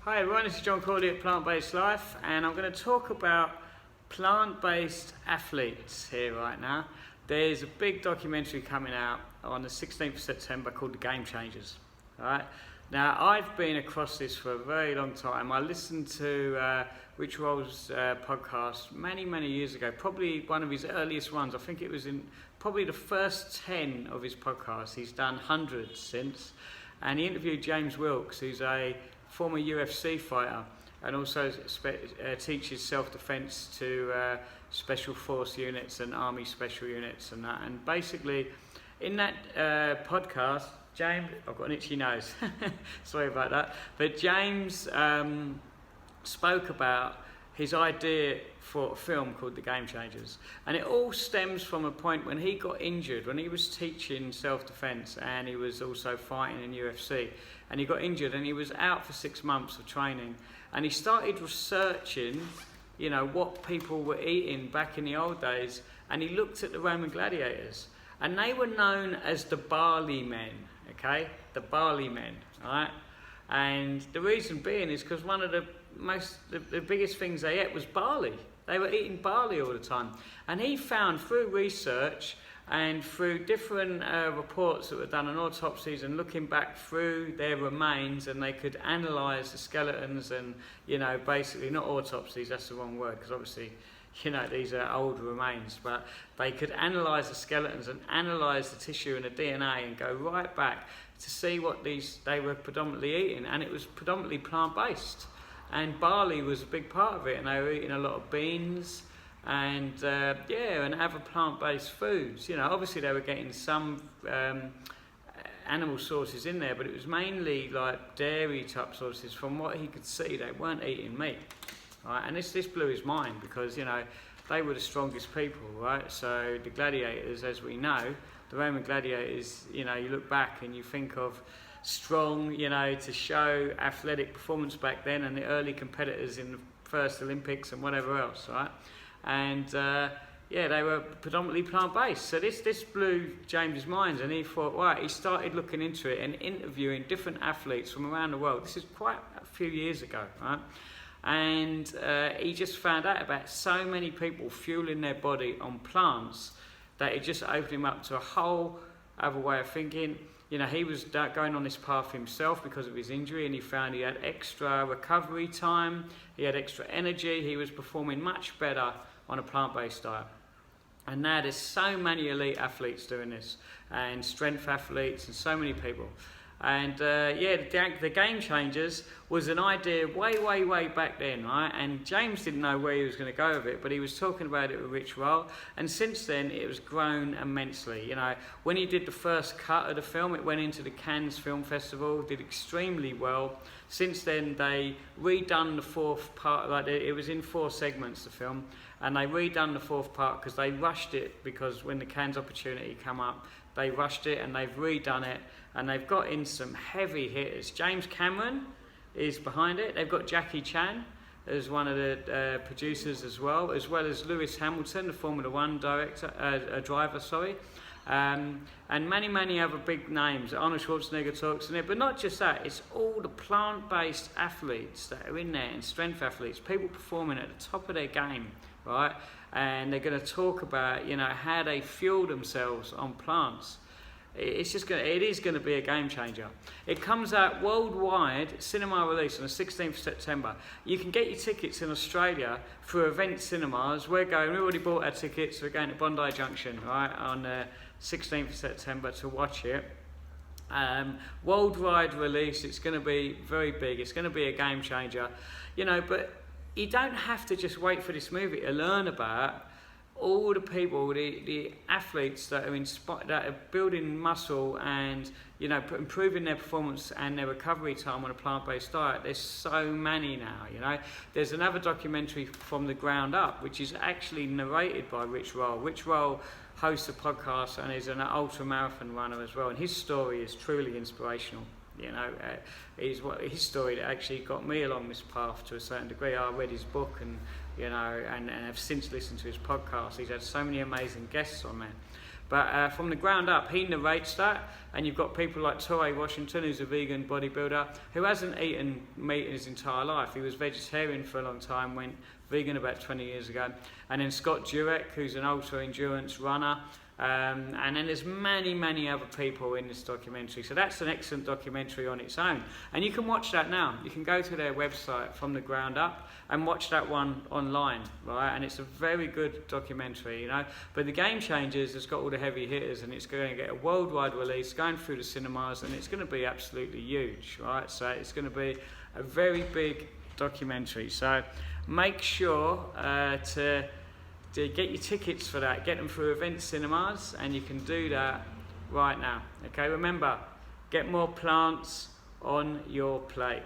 Hi everyone, this is John Corley at Plant-Based Life, and I'm going to talk about plant-based athletes here right now. There's a big documentary coming out on the 16th of September called The Game Changers. Alright? Now, I've been across this for a very long time. I listened to Rich Roll's podcast many years ago, probably one of his earliest ones. I think it was in probably the first 10 of his podcasts. He's done hundreds since. And he interviewed James Wilkes, who's a former UFC fighter and also teaches self-defense to special force units and army special units and that. And basically, in that podcast, James, I've got an itchy nose, sorry about that, but James spoke about his idea for a film called The Game Changers. And it all stems from a point when he got injured, when he was teaching self-defense and he was also fighting in UFC. And he got injured and he was out for 6 months of training. And he started researching, you know, what people were eating back in the old days. And he looked at the Roman gladiators. And they were known as the Barley Men, okay? The Barley Men, all right? And the reason being is because one of the biggest things they ate was barley. They were eating barley all the time. And he found through research and through different reports that were done on autopsies and looking back through their remains, and they could analyse the skeletons and, you know, basically, not autopsies, that's the wrong word, because obviously, you know, these are old remains, but they could analyse the skeletons and analyse the tissue and the DNA and go right back to see what they were predominantly eating, and it was predominantly plant-based. And barley was a big part of it, and they were eating a lot of beans and and other plant-based foods. You know, obviously they were getting some animal sources in there, but it was mainly like dairy type sources. From what he could see, they weren't eating meat, right? And this blew his mind, because, you know, they were the strongest people, right? So the gladiators, as we know, the Roman gladiators, you know, you look back and you think of strong, you know, to show athletic performance back then, and the early competitors in the first Olympics and whatever else, right? And they were predominantly plant-based. So this blew James's mind, and he thought, right, he started looking into it and interviewing different athletes from around the world. This is quite a few years ago, right? And he just found out about so many people fueling their body on plants that it just opened him up to a whole other way of thinking. You know, he was going on this path himself because of his injury, and he found he had extra recovery time, he had extra energy, he was performing much better on a plant-based diet. And now there's so many elite athletes doing this, and strength athletes, and so many people. And the Game Changers was an idea way back then, right? And James didn't know where he was going to go with it, but he was talking about it with Rich Roll, and since then it was grown immensely. You know, when he did the first cut of the film, it went into the Cannes Film Festival, did extremely well. Since then they redone the fourth part, like it was in 4 segments, the film, and they redone the 4th part because they rushed it, because when the Cannes opportunity came up, they rushed it, and they've redone it, and they've got in some heavy hitters. James Cameron is behind it. They've got Jackie Chan as one of the producers as well as Lewis Hamilton, the Formula One driver, and many other big names. Arnold Schwarzenegger talks in it, but not just that. It's all the plant-based athletes that are in there, and strength athletes, people performing at the top of their game, right? And they're going to talk about, you know, how they fuel themselves on plants. It is going to be a game changer. It comes out worldwide, cinema release on the 16th of September. You can get your tickets in Australia through Event Cinemas. We already bought our tickets. We're going to Bondi Junction, right, on the 16th of September to watch it. Worldwide release. It's going to be very big. It's going to be a game changer, you know. But you don't have to just wait for this movie to learn about all the people, the athletes that are building muscle and, you know, improving their performance and their recovery time on a plant-based diet. There's so many now, you know. There's another documentary, From the Ground Up, which is actually narrated by Rich Roll. Rich Roll hosts a podcast and is an ultra-marathon runner as well, and his story is truly inspirational. You know, his story that actually got me along this path to a certain degree. I read his book, and, you know, and have since listened to his podcast. He's had so many amazing guests on there. But from the ground up, he narrates that, and you've got people like Torrey Washington, who's a vegan bodybuilder, who hasn't eaten meat in his entire life. He was vegetarian for a long time, went vegan about 20 years ago. And then Scott Jurek, who's an ultra-endurance runner. And then there's many other people in this documentary. So that's an excellent documentary on its own. And you can watch that now. You can go to their website from the ground up and watch that one online, right? And it's a very good documentary, you know. But the Game Changers has got all the heavy hitters, and it's going to get a worldwide release, going through the cinemas, and it's going to be absolutely huge, right? So it's going to be a very big documentary. So make sure to get your tickets for that, get them through Event Cinemas, and you can do that right now. Okay, remember, get more plants on your plate.